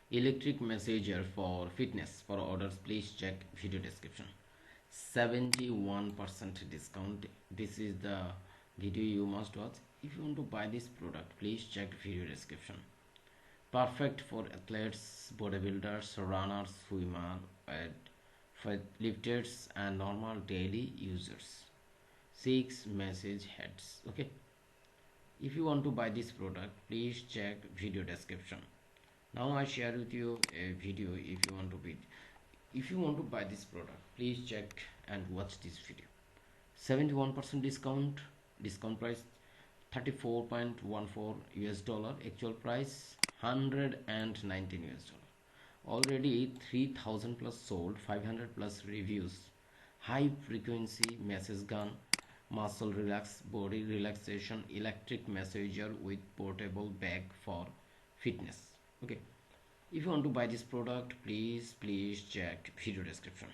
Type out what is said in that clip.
Electric massager for fitness. For orders, please check video description. 71% discount. This is the video you must watch. If you want to buy this product, please check video description. Perfect for athletes, bodybuilders, runners, swimmers, lifters, and normal daily users. 6 message heads. Okay, if you want to buy this product, please check video description. Now I share with you a video. If you want to buy this product, please check and watch this video. 71% discount price 34.14 US dollar, actual price 119 US dollar. Already 3000 plus sold, 500 plus reviews. High frequency massage gun, muscle relax, body relaxation, electric massager with portable bag for fitness. Okay, if you want to buy this product, please check video description.